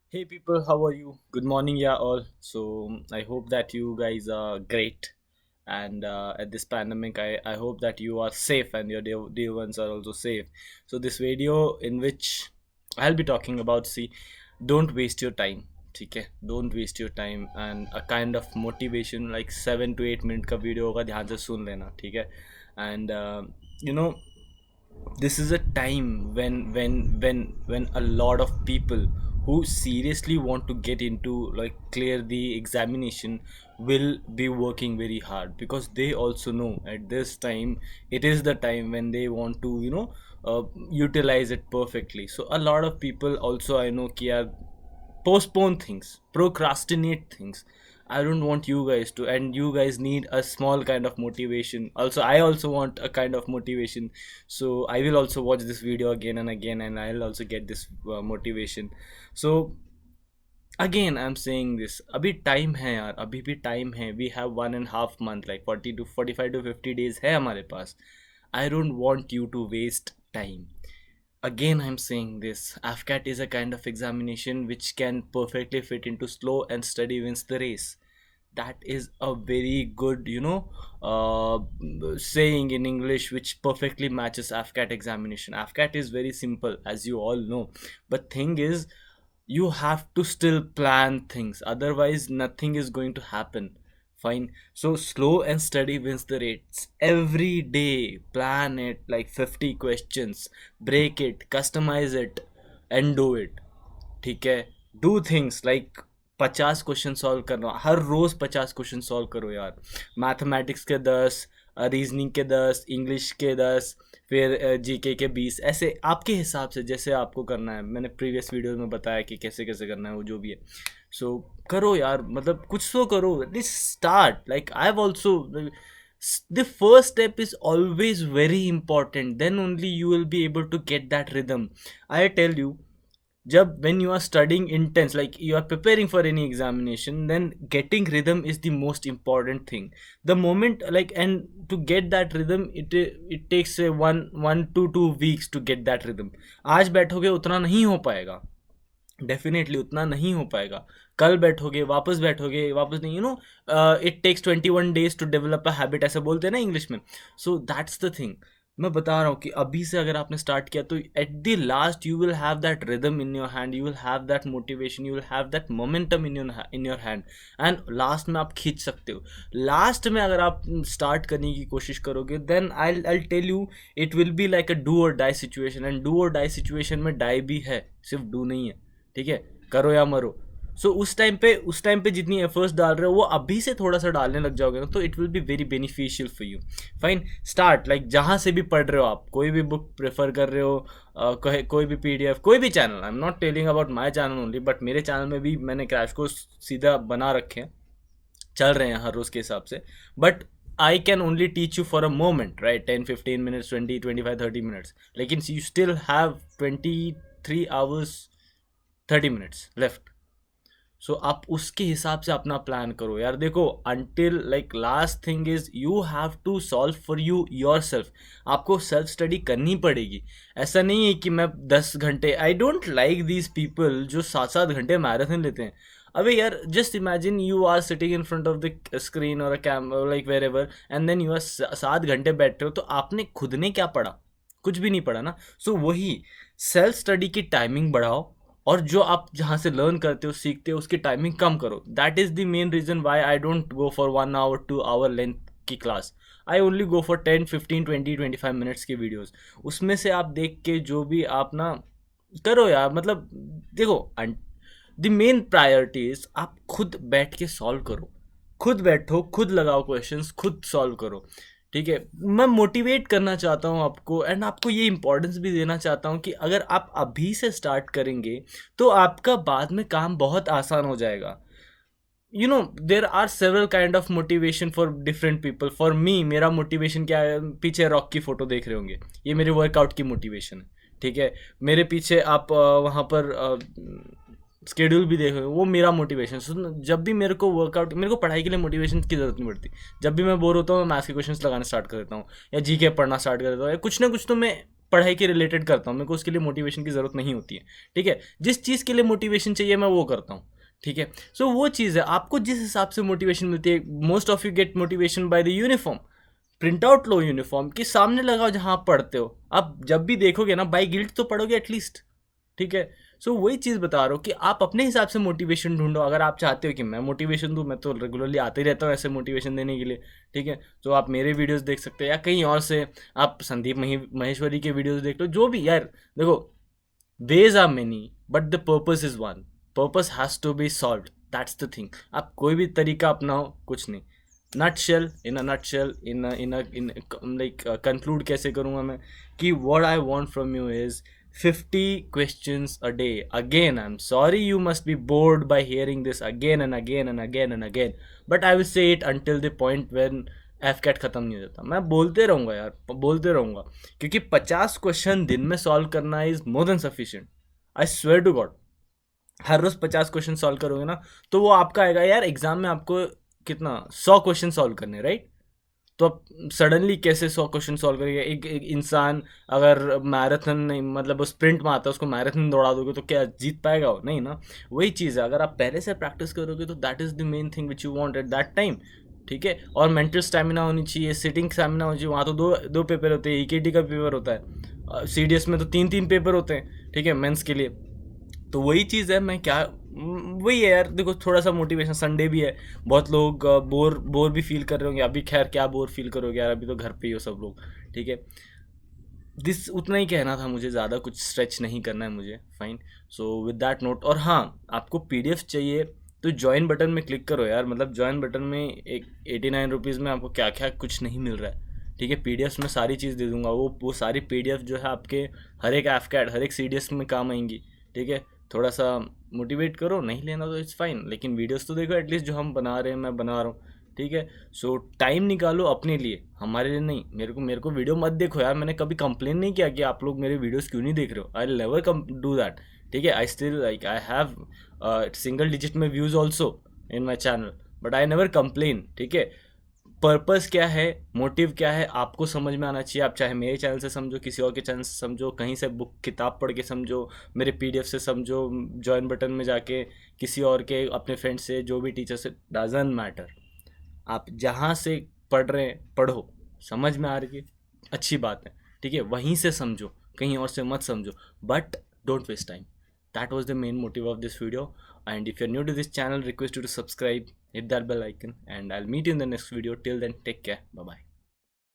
Hey people, how are you? Good morning, yeah, all. So I hope that you guys are great. And at this pandemic, I hope that you are safe and your dear ones are also safe. So this video in which I'll be talking about, see, don't waste your time. ठीक है, don't waste your time and a kind of motivation like 7 to 8 minute का video होगा, ध्यान से सुन लेना, ठीक है. And you know, this is a time when a lot of people who seriously want to get into like clear the examination will be working very hard, because they also know at this time it is the time when they want to utilize it perfectly. So a lot of people also, I know, ki yaar, postpone things, procrastinate things. I don't want you guys to, and you guys need a small kind of motivation. Also, I also want a kind of motivation. So I will also watch this video again and again, and I'll also get this motivation. So again, I'm saying this. अभी time है यार, अभी भी time है. We have 1.5 month, like 40 to 45 to 50 days है हमारे पास. I don't want you to waste time. Again, I'm saying this. Afcat is a kind of examination which can perfectly fit into slow and steady wins the race. That is a very good, saying in English which perfectly matches Afcat examination. Afcat is very simple, as you all know. But thing is, you have to still plan things, otherwise nothing is going to happen. Fine. So slow and steady wins the race. Every day plan it like 50 questions, break it, customize it, and do it. ठीक है. Do things like 50 question solve करना, हर रोज 50 question solve करो यार. Mathematics के 10, reasoning के 10, English के 10, फिर GK के 20, ऐसे आपके हिसाब से जैसे आपको करना है. मैंने प्रीवियस वीडियो में बताया कि कैसे कैसे करना है, वो जो भी है. सो करो यार, मतलब कुछ तो करो. At least start. Like I have also, the first step is always very important, then only you will be able to get that rhythm. I tell you, जब when you are studying intense, like you are preparing for any examination, then getting rhythm is the most important thing. The moment, like, and to get that rhythm, it takes say 1 to 2 weeks to get that rhythm. आज बैठोगे उतना नहीं हो पाएगा, definitely उतना नहीं हो पाएगा. कल बैठोगे वापस नहीं, it takes 21 days to develop a habit, ऐसे बोलते हैं ना इंग्लिश में. So that's the thing. मैं बता रहा हूँ कि अभी से अगर आपने स्टार्ट किया तो at the last you will have that rhythm in your hand, you will have that motivation, you will have that momentum in your hand. And last में आप खींच सकते हो. लास्ट में अगर आप स्टार्ट करने की कोशिश करोगे, then I tell you, it will be like a do or die situation. And do or die situation में डाई भी है, सिर्फ डू नहीं है. ठीक है, करो या मरो. सो उस टाइम पे जितनी एफर्ट्स डाल रहे हो वो अभी से थोड़ा सा डालने लग जाओगे ना, तो it will be very beneficial for you. Fine. Start like जहाँ से भी पढ़ रहे हो आप, कोई भी बुक प्रेफर कर रहे हो, कोई भी पीडीएफ, कोई भी channel. I am not telling about my channel only, but मेरे चैनल में भी मैंने क्रैश कोर्स सीधा बना रखे हैं, चल रहे हैं हर रोज़ के हिसाब से. But I can only teach you for a moment, right? 10-15 minutes, 20-25-30 minutes. लेकिन you still have 23 hours 30 minutes left. So आप उसके हिसाब से अपना प्लान करो यार. देखो, until like last thing is you have to solve for you yourself. आपको सेल्फ स्टडी करनी पड़ेगी. ऐसा नहीं है कि मैं 10 घंटे, I don't like these people जो 7-7 घंटे मैराथन लेते हैं. अबे यार, just imagine you are sitting in front of the screen और a cam, like wherever, and then you are 7 घंटे बैठ रहे हो, तो आपने खुद ने क्या पढ़ा? कुछ भी नहीं पढ़ा ना. सो वही सेल्फ स्टडी की टाइमिंग बढ़ाओ, और जो आप जहाँ से लर्न करते हो, सीखते हो, उसकी टाइमिंग कम करो. That is the main reason why I don't go for 1 hour 2 hour length की class. I only go for 10-15-20-25 minutes की वीडियोज़. उसमें से आप देख के जो भी आप ना करो यार. मतलब देखो, द मेन प्रायोरिटी इज आप खुद बैठ के सॉल्व करो. खुद बैठो, खुद लगाओ क्वेश्चंस, खुद सॉल्व करो. ठीक है, मैं मोटिवेट करना चाहता हूँ आपको, एंड आपको ये इंपॉर्टेंस भी देना चाहता हूँ कि अगर आप अभी से स्टार्ट करेंगे तो आपका बाद में काम बहुत आसान हो जाएगा. There are several kind of motivation for different people. For me, मेरा मोटिवेशन क्या है? पीछे रॉक की फोटो देख रहे होंगे, ये मेरे वर्कआउट की मोटिवेशन है. ठीक है, मेरे पीछे आप वहाँ पर स्केड्यूल भी देख रहे हो, वो मेरा मोटिवेशन. जब भी मेरे को वर्कआउट, मेरे को पढ़ाई के लिए मोटिवेशन की जरूरत नहीं पड़ती. जब भी मैं बोर होता हूँ, मैं मैथ्स के क्वेश्चंस लगाना स्टार्ट कर देता हूँ, या जीके पढ़ना स्टार्ट कर देता हूँ, या कुछ ना कुछ तो मैं पढ़ाई के रिलेटेड करता हूँ, मेरे को उसके लिए मोटिवेशन की ज़रूरत नहीं होती है, ठीक है। जिस चीज़ के लिए मोटिवेशन चाहिए मैं वो करता हूँ, ठीक है। सो वो चीज़ है, आपको जिस हिसाब से मोटिवेशन मिलती है, most of you get motivation by the uniform. Print out low uniform के सामने लगाओ जहाँ आप पढ़ते हो, आप जब भी देखोगे ना बाई गिल्ट तो पढ़ोगे एटलीस्ट, ठीक है। सो वही चीज़ बता रहा हूँ कि आप अपने हिसाब से मोटिवेशन ढूंढो। अगर आप चाहते हो कि मैं मोटिवेशन दूँ, मैं तो रेगुलरली आते ही रहता हूँ ऐसे मोटिवेशन देने के लिए, ठीक है। तो आप मेरे वीडियोस देख सकते हैं या कहीं और से आप संदीप महेश्वरी के वीडियोस देख लो, जो भी यार देखो, ways are many but the purpose is one. Purpose has to be solved, that's the thing. आप कोई भी तरीका अपनाओ, कुछ नहीं। Nutshell, in a nutshell, in like conclude कैसे करूँगा मैं कि what I want from you is 50 questions a day. Again, I'm sorry you must be bored by hearing this again and again and again and again, but I will say it until the point when AFCAT ख़त्म नहीं हो जाता। मैं बोलते रहूँगा यार, बोलते रहूँगा, क्योंकि 50 क्वेश्चन दिन में सॉल्व करना is more than sufficient. I swear to God, हर रोज़ 50 क्वेश्चन सॉल्व करोगे ना तो वो आपका आएगा यार। एग्जाम में आपको कितना 100 क्वेश्चन सॉल्व करने, राइट? तो आप सडनली कैसे 100 क्वेश्चन सॉल्व करेगा? एक इंसान अगर मैराथन नहीं, मतलब वो स्प्रिंट में आता है, उसको मैराथन दौड़ा दोगे तो क्या जीत पाएगा वो? नहीं ना। वही चीज़ है, अगर आप पहले से प्रैक्टिस करोगे तो that is the main thing which you want at that time, ठीक है। और मेंटल स्टैमिना होनी चाहिए, सिटिंग स्टैमिना होनी चाहिए। वहाँ तो दो दो पेपर होते हैं, ईकेटी का पेपर होता है, सीडीएस में तो तीन तीन पेपर होते हैं, ठीक है, मेंस के लिए। तो वही चीज़ है, मैं क्या वही है यार। देखो थोड़ा सा मोटिवेशन, संडे भी है, बहुत लोग बोर बोर भी फील कर रहे होंगे। अभी खैर क्या बोर फील करोगे यार, अभी तो घर पे ही हो सब लोग, ठीक है। दिस उतना ही कहना था मुझे, ज़्यादा कुछ स्ट्रेच नहीं करना है मुझे, fine. So with that note, और हाँ, आपको पीडीएफ चाहिए तो ज्वाइन बटन में क्लिक करो यार। मतलब ज्वाइन बटन में एक 89 रुपीज़ में आपको क्या क्या कुछ नहीं मिल रहा है, ठीक है। पीडीएफ में सारी चीज़ दे दूंगा, वो सारी पीडीएफ जो है आपके हर एक एफकैट, हर एक सीडीएस में काम आएंगी, ठीक है। थोड़ा सा मोटिवेट करो, नहीं लेना तो इट्स फाइन, लेकिन वीडियोस तो देखो एटलीस्ट, जो हम बना रहे हैं, मैं बना रहा हूँ, ठीक है। सो टाइम निकालो अपने लिए, हमारे लिए नहीं। मेरे को वीडियो मत देखो यार, मैंने कभी कंप्लेन नहीं किया कि आप लोग मेरे वीडियोस क्यों नहीं देख रहे हो। I never come do that, ठीक है। I still like I have single digit में views also in my channel, but I never complain, ठीक है। पर्पस क्या है, मोटिव क्या है, आपको समझ में आना चाहिए। आप चाहे मेरे चैनल से समझो, किसी और के चैनल से समझो, कहीं से बुक किताब पढ़ के समझो, मेरे पीडीएफ से समझो, जॉइन बटन में जाके किसी और के अपने फ्रेंड से, जो भी टीचर से, डजंट मैटर। आप जहाँ से पढ़ रहे हैं पढ़ो, समझ में आ रही है, अच्छी बात है, ठीक है, वहीं से समझो, कहीं और से मत समझो, but don't waste time. That was the main motive of this video. And if you're new to this channel, request you to subscribe, hit that bell icon, and I'll meet you in the next video. Till then, take care. Bye bye.